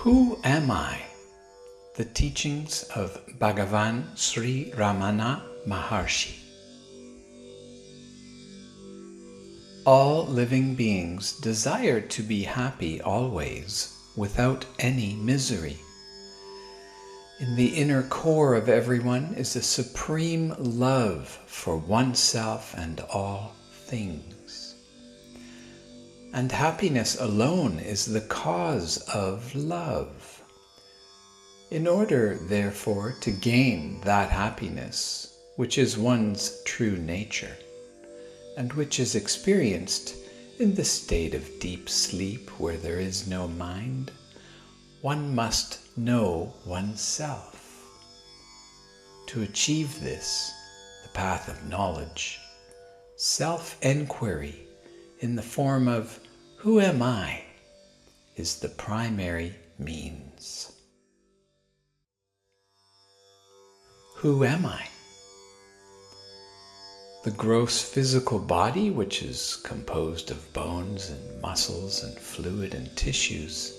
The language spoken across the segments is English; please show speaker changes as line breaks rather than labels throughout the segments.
Who am I? The teachings of Bhagavan Sri Ramana Maharshi. All living beings desire to be happy always, without any misery. In the inner core of everyone is a supreme love for oneself and all things. And happiness alone is the cause of love. In order, therefore, to gain that happiness, which is one's true nature, and which is experienced in the state of deep sleep where there is no mind, one must know oneself. To achieve this, the path of knowledge, self-enquiry in the form of "Who am I?" is the primary means. Who am I? The gross physical body, which is composed of bones and muscles and fluid and tissues,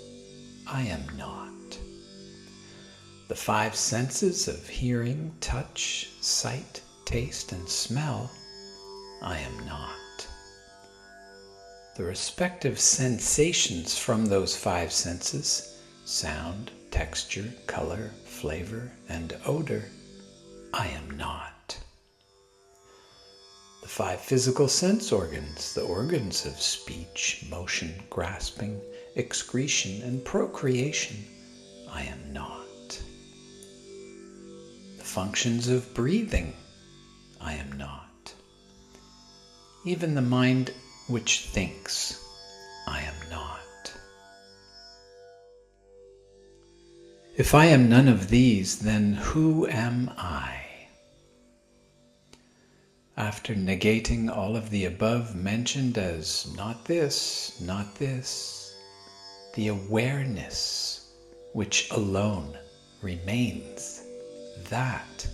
I am not. The five senses of hearing, touch, sight, taste, and smell, I am not. The respective sensations from those five senses, sound, texture, color, flavor, and odor, I am not. The five physical sense organs, the organs of speech, motion, grasping, excretion, and procreation, I am not. The functions of breathing, I am not. Even the mind which thinks, I am not. If I am none of these, then who am I? After negating all of the above mentioned as not this, the awareness which alone remains, that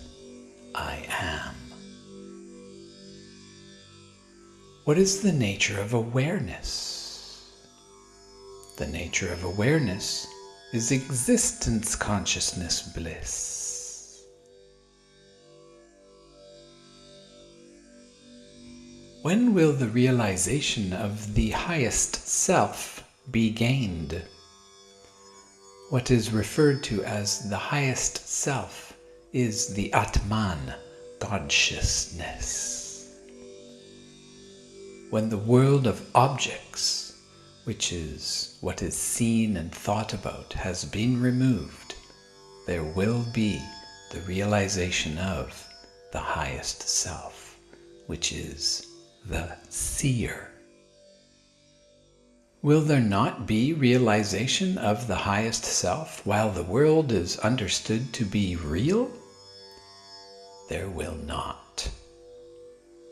I am. What is the nature of awareness? The nature of awareness is existence consciousness bliss. When will the realization of the highest self be gained? What is referred to as the highest self is the Atman, consciousness. When the world of objects, which is what is seen and thought about, has been removed, there will be the realization of the highest self, which is the seer. Will there not be realization of the highest self while the world is understood to be real? There will not.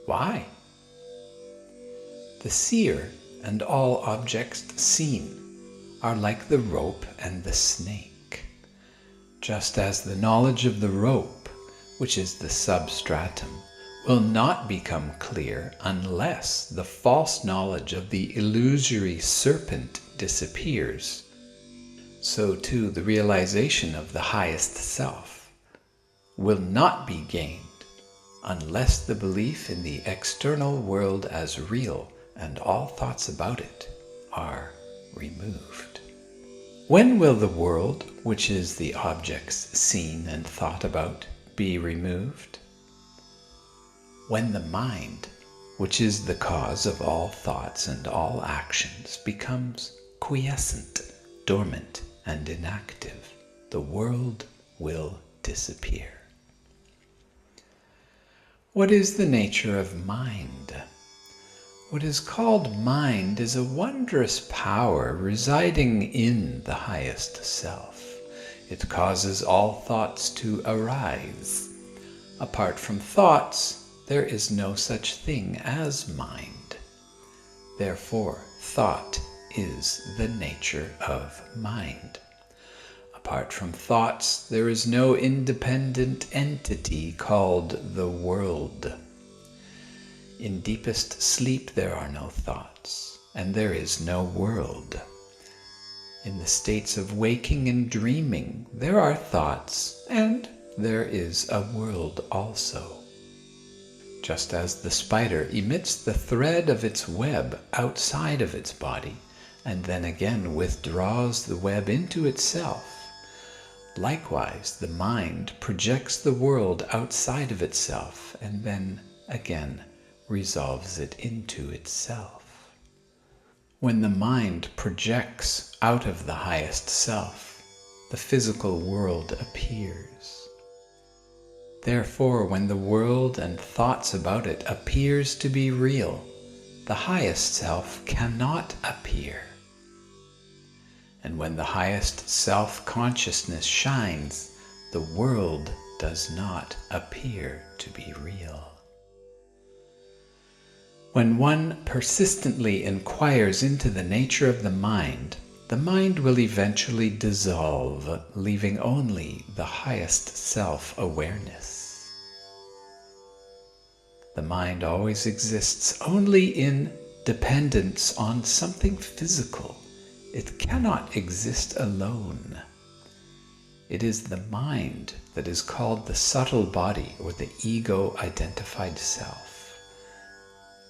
Why? The seer and all objects seen are like the rope and the snake, just as the knowledge of the rope, which is the substratum, will not become clear unless the false knowledge of the illusory serpent disappears. So too the realization of the highest self will not be gained unless the belief in the external world as real and all thoughts about it are removed. When will the world, which is the objects seen and thought about, be removed? When the mind, which is the cause of all thoughts and all actions, becomes quiescent, dormant, and inactive, the world will disappear. What is the nature of mind? What is called mind is a wondrous power residing in the highest self. It causes all thoughts to arise. Apart from thoughts, there is no such thing as mind. Therefore, thought is the nature of mind. Apart from thoughts, there is no independent entity called the world. In deepest sleep there are no thoughts, and there is no world. In the states of waking and dreaming, there are thoughts, and there is a world also. Just as the spider emits the thread of its web outside of its body, and then again withdraws the web into itself, likewise the mind projects the world outside of itself, and then again resolves it into itself. When the mind projects out of the highest self, the physical world appears. Therefore, when the world and thoughts about it appears to be real, the highest self cannot appear. And when the highest self-consciousness shines, the world does not appear to be real. When one persistently inquires into the nature of the mind will eventually dissolve, leaving only the highest self-awareness. The mind always exists only in dependence on something physical. It cannot exist alone. It is the mind that is called the subtle body or the ego-identified self.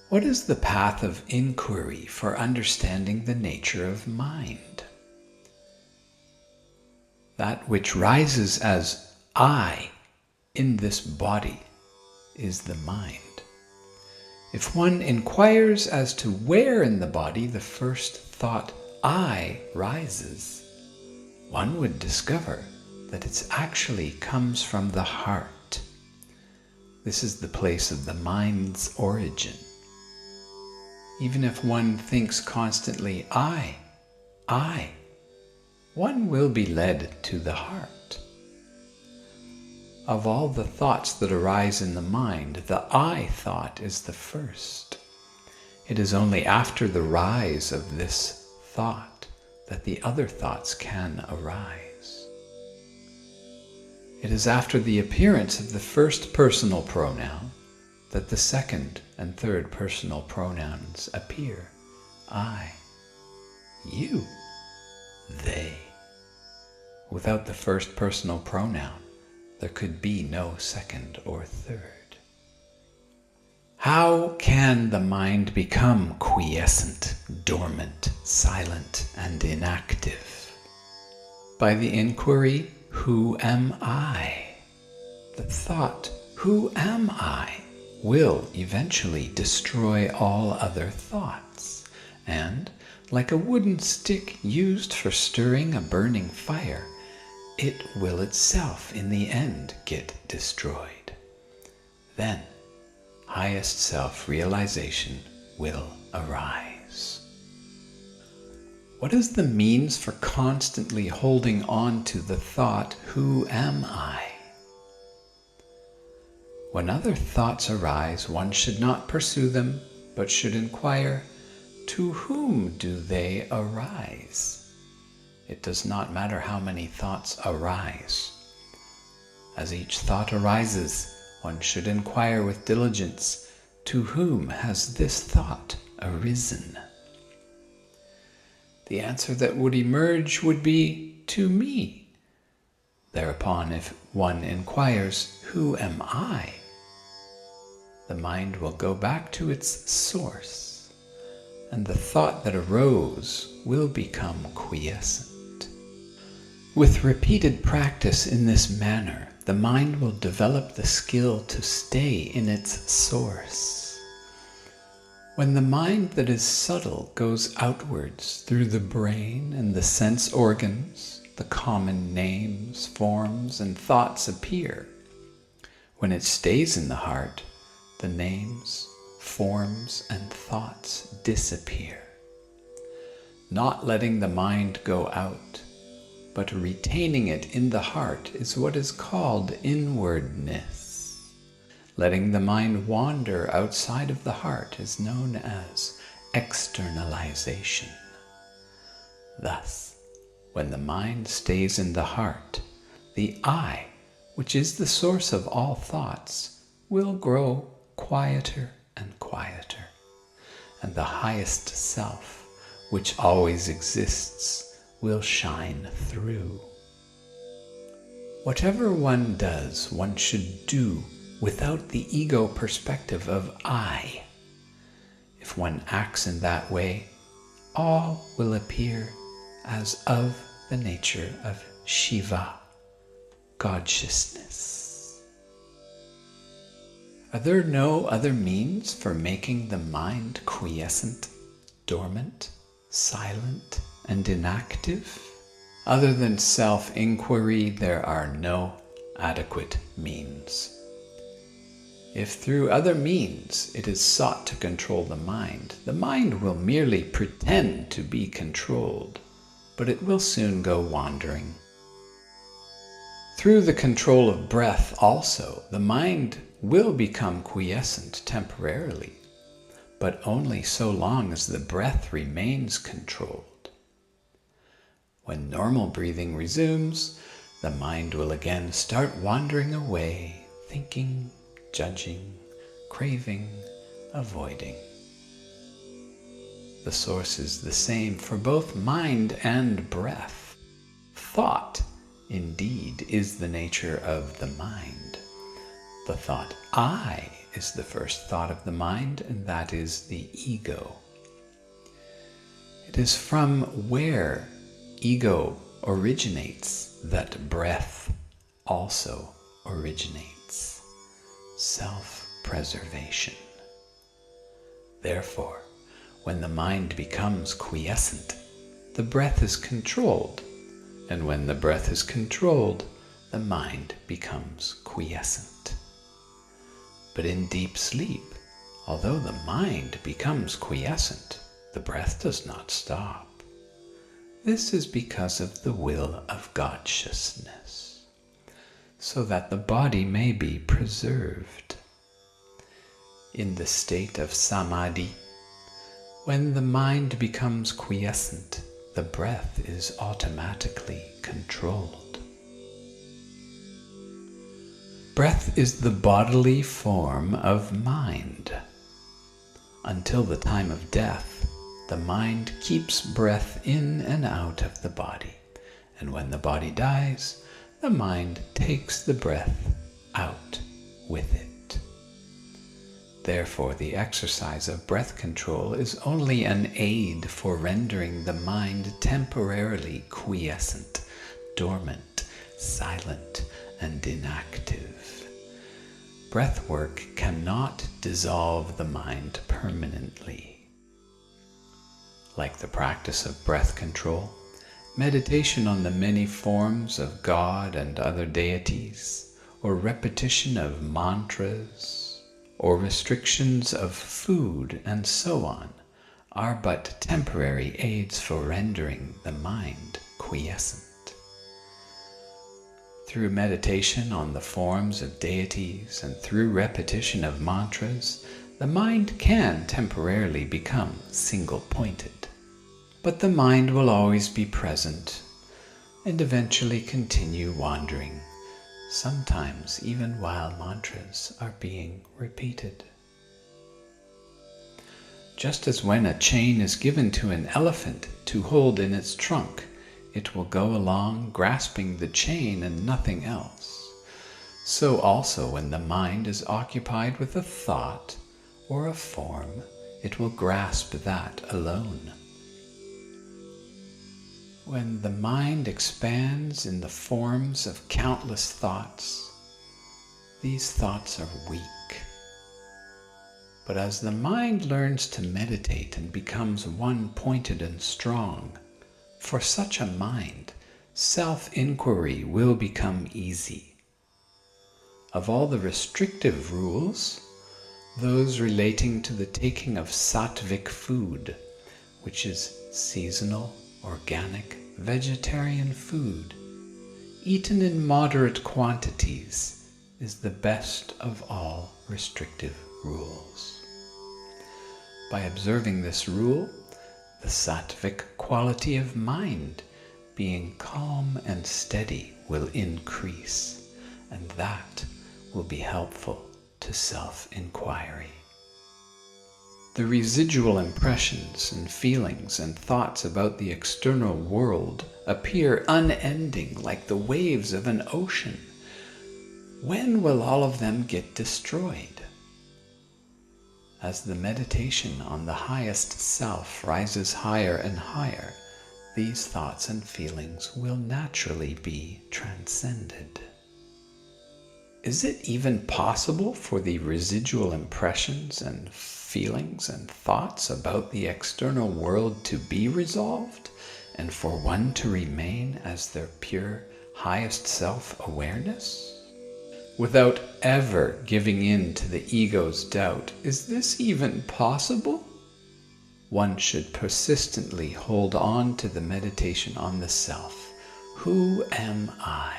What is the path of inquiry for understanding the nature of mind? That which rises as I in this body is the mind. If one inquires as to where in the body the first thought I rises, one would discover that it actually comes from the heart. This is the place of the mind's origin. Even if one thinks constantly, I, one will be led to the heart. Of all the thoughts that arise in the mind, the I thought is the first. It is only after the rise of this thought that the other thoughts can arise. It is after the appearance of the first personal pronoun that the second and third personal pronouns appear. I, you, they. Without the first personal pronoun, there could be no second or third. How can the mind become quiescent, dormant, silent, and inactive? By the inquiry, who am I? The thought, who am I, will eventually destroy all other thoughts, and, like a wooden stick used for stirring a burning fire, it will itself in the end get destroyed. Then, highest self-realization will arise. What is the means for constantly holding on to the thought, who am I? When other thoughts arise, one should not pursue them, but should inquire, to whom do they arise? It does not matter how many thoughts arise. As each thought arises, one should inquire with diligence, to whom has this thought arisen? The answer that would emerge would be, to me. Thereupon, if one inquires, who am I? The mind will go back to its source, and the thought that arose will become quiescent. With repeated practice in this manner, the mind will develop the skill to stay in its source. When the mind that is subtle goes outwards through the brain and the sense organs, the common names, forms, and thoughts appear. When it stays in the heart, the names, forms, and thoughts disappear. Not letting the mind go out, but retaining it in the heart is what is called inwardness. Letting the mind wander outside of the heart is known as externalization. Thus, when the mind stays in the heart, the I, which is the source of all thoughts, will grow quieter and quieter, and the highest self, which always exists, will shine through. Whatever one does, one should do without the ego perspective of I. If one acts in that way, all will appear as of the nature of Shiva, Godshiousness. Are there no other means for making the mind quiescent, dormant, silent, and inactive? Other than self-inquiry, there are no adequate means. If through other means it is sought to control the mind will merely pretend to be controlled, but it will soon go wandering. Through the control of breath also, the mind will become quiescent temporarily, but only so long as the breath remains controlled. When normal breathing resumes, the mind will again start wandering away, thinking, judging, craving, avoiding. The source is the same for both mind and breath. Thought, indeed, is the nature of the mind. The thought I is the first thought of the mind, and that is the ego. It is from where ego originates that breath also originates. Self-preservation. Therefore, when the mind becomes quiescent, the breath is controlled, and when the breath is controlled, the mind becomes quiescent. But in deep sleep, although the mind becomes quiescent, the breath does not stop. This is because of the will of Godshiousness, so that the body may be preserved. In the state of samadhi, when the mind becomes quiescent, the breath is automatically controlled. Breath is the bodily form of mind. Until the time of death, the mind keeps breath in and out of the body, and when the body dies, the mind takes the breath out with it. Therefore, the exercise of breath control is only an aid for rendering the mind temporarily quiescent, dormant, silent, and inactive. Breath work cannot dissolve the mind permanently. Like the practice of breath control, meditation on the many forms of God and other deities, or repetition of mantras, or restrictions of food, and so on, are but temporary aids for rendering the mind quiescent. Through meditation on the forms of deities and through repetition of mantras, the mind can temporarily become single-pointed. But the mind will always be present and eventually continue wandering, sometimes even while mantras are being repeated. Just as when a chain is given to an elephant to hold in its trunk, it will go along grasping the chain and nothing else. So also when the mind is occupied with a thought or a form, it will grasp that alone. When the mind expands in the forms of countless thoughts, these thoughts are weak. But as the mind learns to meditate and becomes one-pointed and strong, for such a mind, self-inquiry will become easy. Of all the restrictive rules, those relating to the taking of sattvic food, which is seasonal, organic, vegetarian food, eaten in moderate quantities, is the best of all restrictive rules. By observing this rule, the sattvic quality of mind, being calm and steady, will increase, and that will be helpful to self-inquiry. The residual impressions and feelings and thoughts about the external world appear unending like the waves of an ocean. When will all of them get destroyed? As the meditation on the highest self rises higher and higher, these thoughts and feelings will naturally be transcended. Is it even possible for the residual impressions and feelings and thoughts about the external world to be resolved, and for one to remain as their pure, highest self-awareness? Without ever giving in to the ego's doubt, is this even possible? One should persistently hold on to the meditation on the self. Who am I?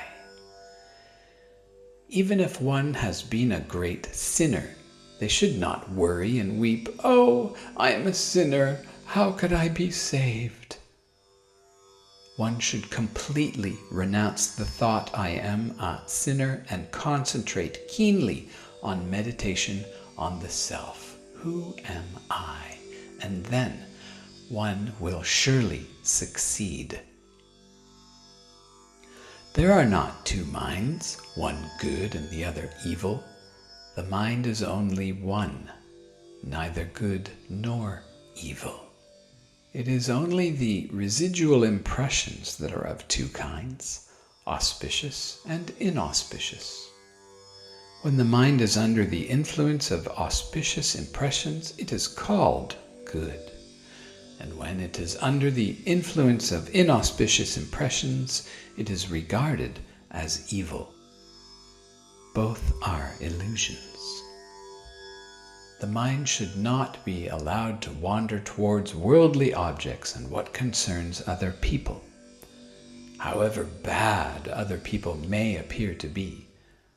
Even if one has been a great sinner, they should not worry and weep, "Oh, I am a sinner, how could I be saved?" One should completely renounce the thought, "I am a sinner," and concentrate keenly on meditation on the self. Who am I? And then one will surely succeed. There are not two minds, one good and the other evil. The mind is only one, neither good nor evil. It is only the residual impressions that are of two kinds, auspicious and inauspicious. When the mind is under the influence of auspicious impressions, it is called good. And when it is under the influence of inauspicious impressions, it is regarded as evil. Both are illusions. The mind should not be allowed to wander towards worldly objects and what concerns other people. However bad other people may appear to be,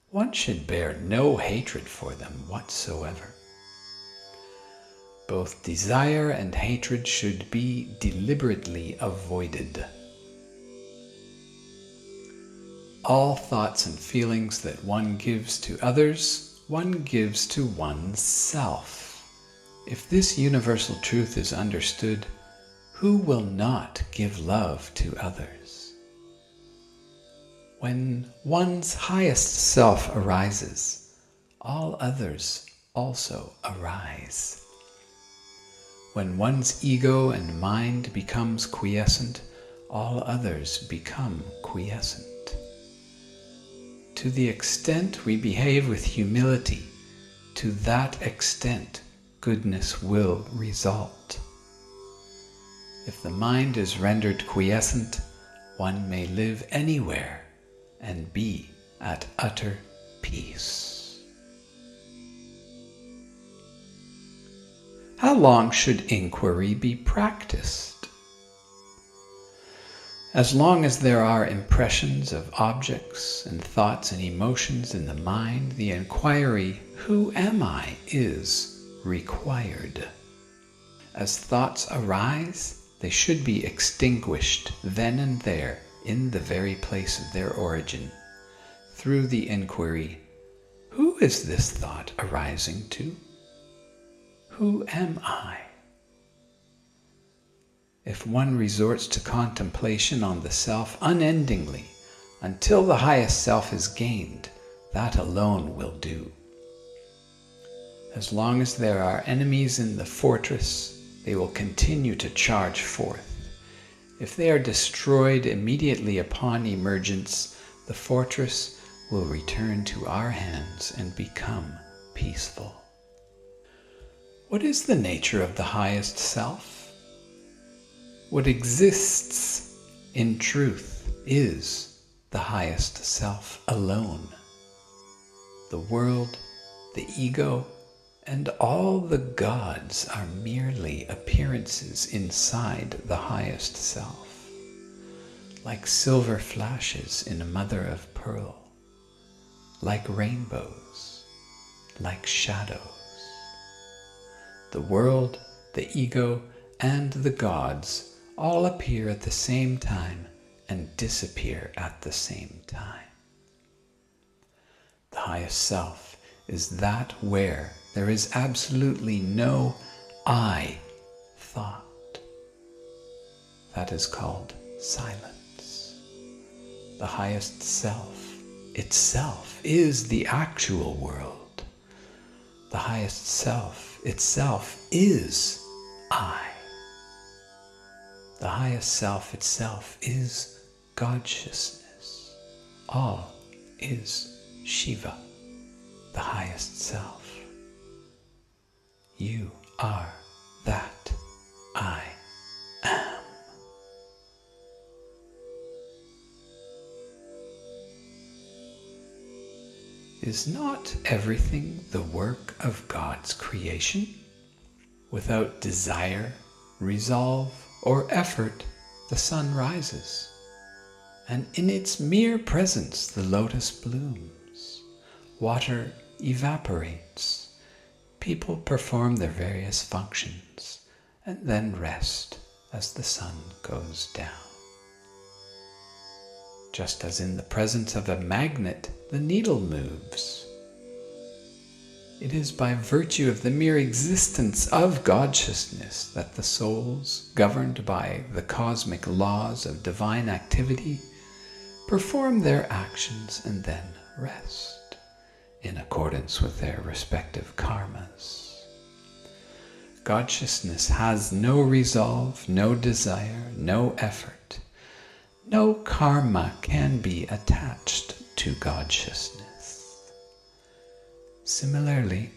one should bear no hatred for them whatsoever. Both desire and hatred should be deliberately avoided. All thoughts and feelings that one gives to others, one gives to oneself. If this universal truth is understood, who will not give love to others? When one's highest self arises, all others also arise. When one's ego and mind becomes quiescent, all others become quiescent. To the extent we behave with humility, to that extent goodness will result. If the mind is rendered quiescent, one may live anywhere and be at utter peace. How long should inquiry be practiced? As long as there are impressions of objects and thoughts and emotions in the mind, the inquiry, "Who am I?" is required. As thoughts arise, they should be extinguished then and there in the very place of their origin, through the inquiry, "Who is this thought arising to? Who am I?" If one resorts to contemplation on the self unendingly until the highest self is gained, that alone will do. As long as there are enemies in the fortress, they will continue to charge forth. If they are destroyed immediately upon emergence, the fortress will return to our hands and become peaceful. What is the nature of the highest self? What exists in truth is the highest self alone. The world, the ego, and all the gods are merely appearances inside the highest self, like silver flashes in a mother of pearl, like rainbows, like shadows. The world, the ego, and the gods all appear at the same time and disappear at the same time. The highest self is that where there is absolutely no I thought. That is called silence. The highest self itself is the actual world. The highest self itself is I. The highest self itself is Godshiousness. All is Shiva, the highest self. You are that I am. Is not everything the work of God's creation? Without desire, resolve, or effort, the sun rises, and in its mere presence the lotus blooms. Water evaporates. People perform their various functions and then rest as the sun goes down. Just as in the presence of a magnet, the needle moves. It is by virtue of the mere existence of Godshiousness that the souls, governed by the cosmic laws of divine activity, perform their actions and then rest, in accordance with their respective karmas. Godshiousness has no resolve, no desire, no effort. No karma can be attached to Godshiousness. Similarly,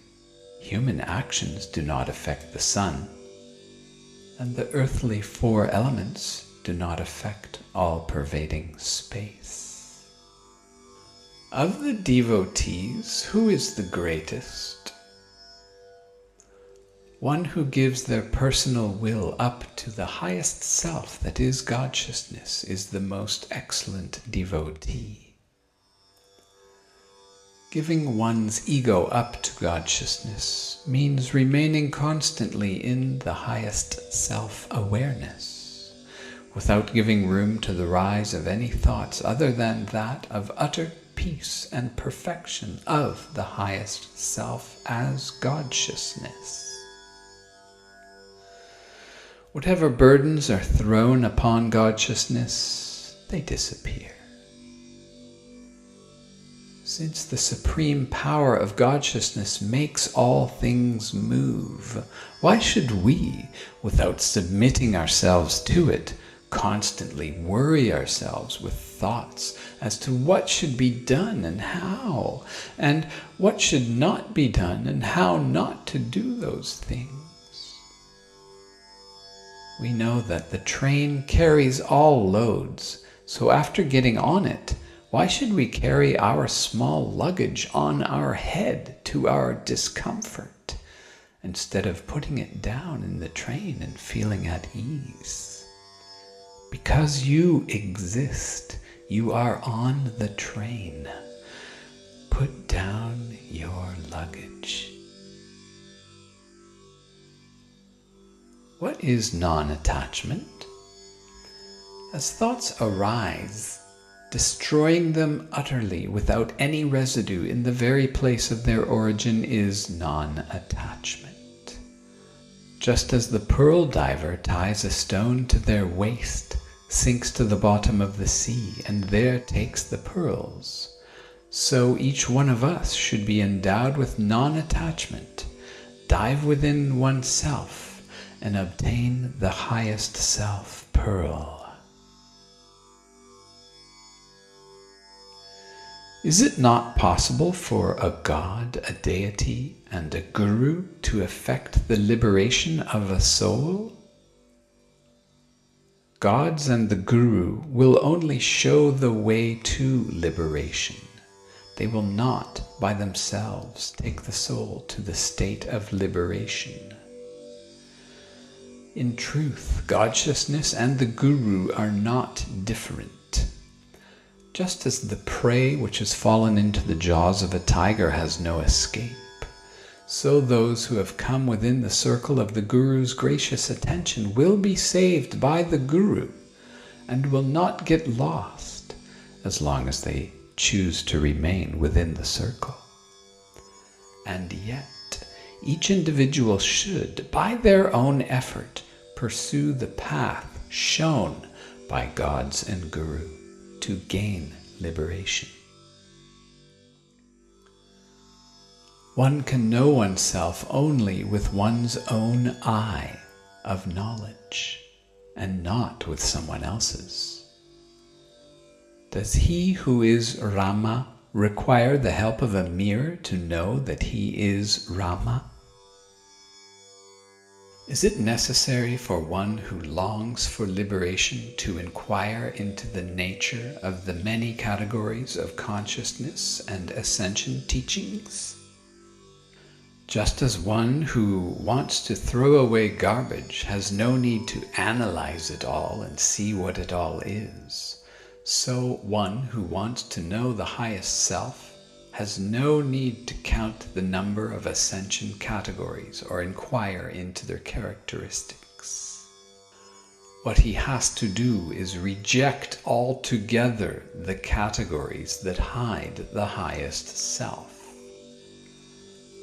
human actions do not affect the sun, and the earthly four elements do not affect all-pervading space. Of the devotees, who is the greatest? One who gives their personal will up to the highest self that is Godshiousness is the most excellent devotee. Giving one's ego up to Godshiousness means remaining constantly in the highest self-awareness, without giving room to the rise of any thoughts other than that of utter peace and perfection of the highest self as Godshiousness. Whatever burdens are thrown upon Godshiousness, they disappear. Since the supreme power of Godshiousness makes all things move, why should we, without submitting ourselves to it, constantly worry ourselves with thoughts as to what should be done and what should not be done, and how not to do those things? We know that the train carries all loads, so after getting on it, why should we carry our small luggage on our head to our discomfort, instead of putting it down in the train and feeling at ease? Because you exist, you are on the train. Put down your luggage. What is non-attachment? As thoughts arise, destroying them utterly without any residue in the very place of their origin is non-attachment. Just as the pearl diver ties a stone to their waist, sinks to the bottom of the sea, and there takes the pearls, so each one of us should be endowed with non-attachment, dive within oneself, and obtain the highest self pearl. Is it not possible for a god, a deity, and a guru to effect the liberation of a soul? Gods and the guru will only show the way to liberation. They will not, by themselves, take the soul to the state of liberation. In truth, Godshiousness and the Guru are not different. Just as the prey which has fallen into the jaws of a tiger has no escape, so those who have come within the circle of the Guru's gracious attention will be saved by the Guru and will not get lost as long as they choose to remain within the circle. And yet, each individual should, by their own effort, pursue the path shown by gods and Guru to gain liberation. One can know oneself only with one's own eye of knowledge, and not with someone else's. Does he who is Rama require the help of a mirror to know that he is Rama? Is it necessary for one who longs for liberation to inquire into the nature of the many categories of consciousness and ascension teachings? Just as one who wants to throw away garbage has no need to analyze it all and see what it all is, so one who wants to know the highest self has no need to count the number of ascension categories or inquire into their characteristics. What he has to do is reject altogether the categories that hide the highest self.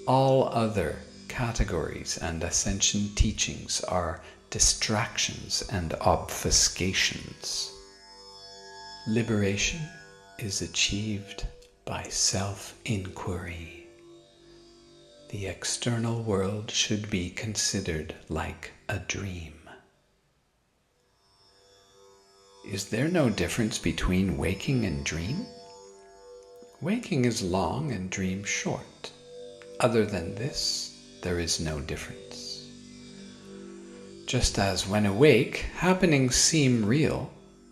All other categories and ascension teachings are distractions and obfuscations. Liberation is achieved by self-inquiry. The external world should be considered like a dream. Is there no difference between waking and dream? Waking is long and dream short. Other than this, there is no difference. Just as when awake, happenings seem real,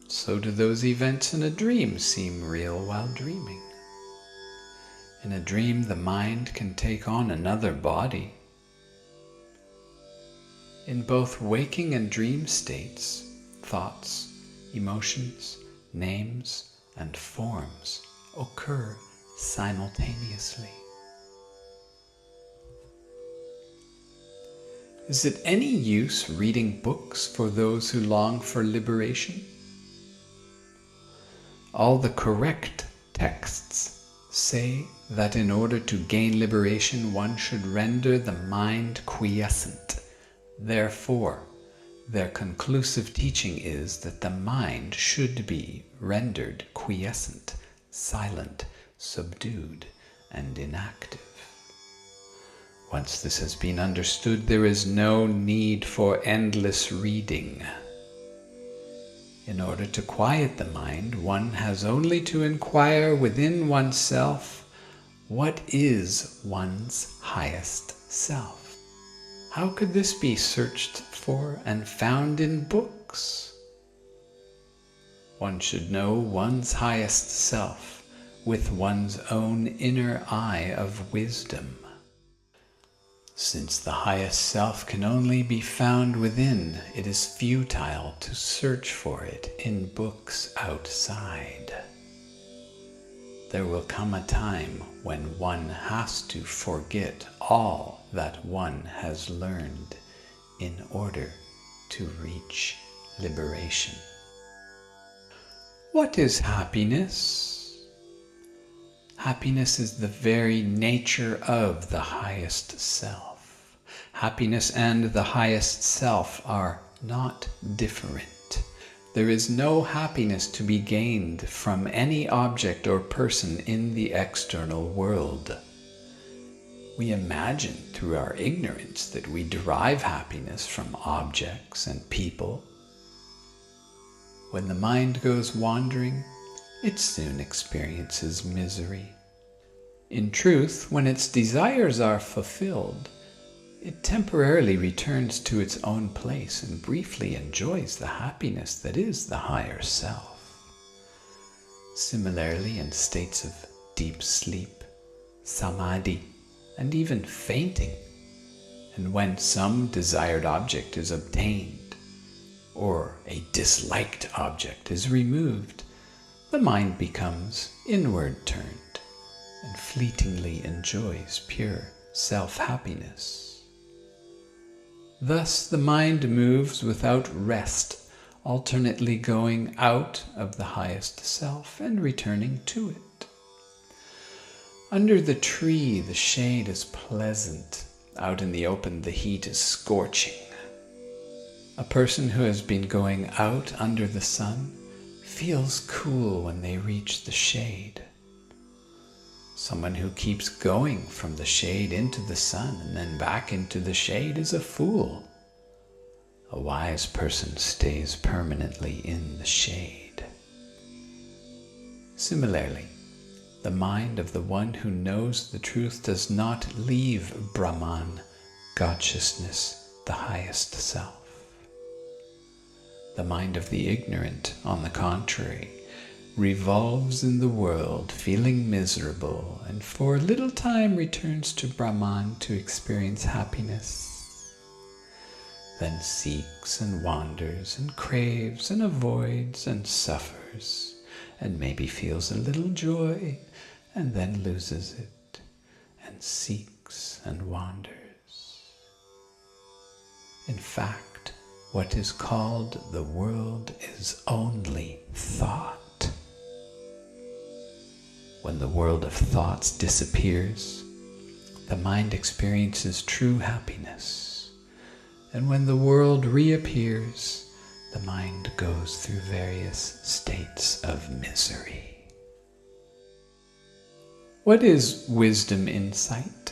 so do those events in a dream seem real while dreaming. In a dream, the mind can take on another body. In both waking and dream states, thoughts, emotions, names, and forms occur simultaneously. Is it any use reading books for those who long for liberation? All the correct texts say that in order to gain liberation, one should render the mind quiescent. Therefore, their conclusive teaching is that the mind should be rendered quiescent, silent, subdued, and inactive. Once this has been understood, there is no need for endless reading. In order to quiet the mind, one has only to inquire within oneself, what is one's highest self? How could this be searched for and found in books? One should know one's highest self with one's own inner eye of wisdom. Since the highest self can only be found within, it is futile to search for it in books outside. There will come a time when one has to forget all that one has learned in order to reach liberation. What is happiness? Happiness is the very nature of the highest self. Happiness and the highest self are not different. There is no happiness to be gained from any object or person in the external world. We imagine through our ignorance that we derive happiness from objects and people. When the mind goes wandering, it soon experiences misery. In truth, when its desires are fulfilled, it temporarily returns to its own place and briefly enjoys the happiness that is the higher self. Similarly, in states of deep sleep, samadhi, and even fainting, and when some desired object is obtained, or a disliked object is removed, the mind becomes inward turned and fleetingly enjoys pure self-happiness. Thus the mind moves without rest, alternately going out of the highest self and returning to it. Under the tree the shade is pleasant, Out in the open, the heat is scorching. A person who has been going out under the sun feels cool when they reach the shade. Someone who keeps going from the shade into the sun and then back into the shade is a fool. A wise person stays permanently in the shade. Similarly, the mind of the one who knows the truth does not leave Brahman, Consciousness, the highest self. The mind of the ignorant, on the contrary, revolves in the world, feeling miserable, and for a little time returns to Brahman to experience happiness. Then seeks and wanders and craves and avoids and suffers, and maybe feels a little joy and then loses it, and seeks and wanders. In fact, what is called the world is only thought. When the world of thoughts disappears, the mind experiences true happiness. And when the world reappears, the mind goes through various states of misery. What is wisdom insight?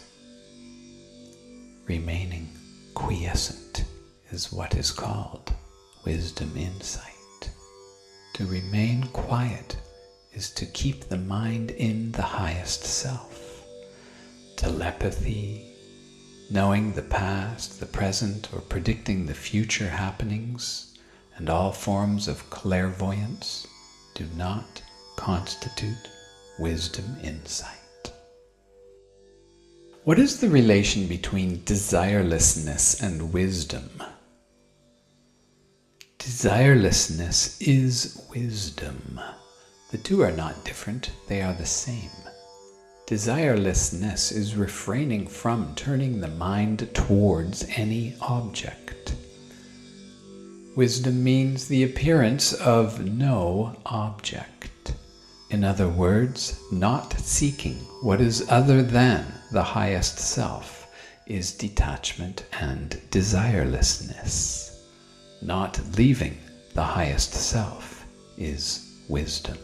Remaining quiescent is what is called wisdom insight. To remain quiet is to keep the mind in the highest self. Telepathy, knowing the past, the present, or predicting the future happenings, and all forms of clairvoyance do not constitute wisdom insight. What is the relation between desirelessness and wisdom? Desirelessness is wisdom. The two are not different, they are the same. Desirelessness is refraining from turning the mind towards any object. Wisdom means the appearance of no object. In other words, not seeking what is other than the highest self is detachment and desirelessness. Not leaving the highest self is wisdom.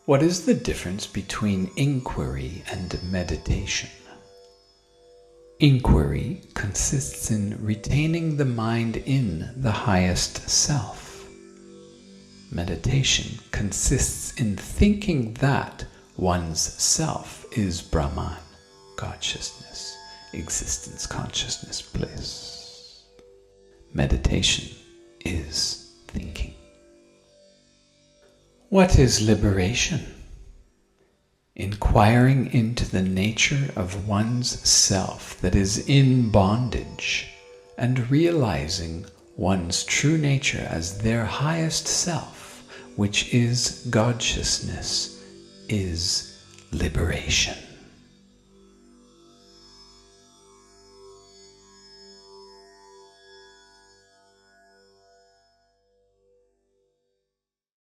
What is the difference between inquiry and meditation? Inquiry consists in retaining the mind in the highest self. Meditation consists in thinking that one's self is Brahman, consciousness, existence, consciousness, bliss. Meditation is thinking. What is liberation? Inquiring into the nature of one's self that is in bondage and realizing one's true nature as their highest self, which is Consciousness, is liberation.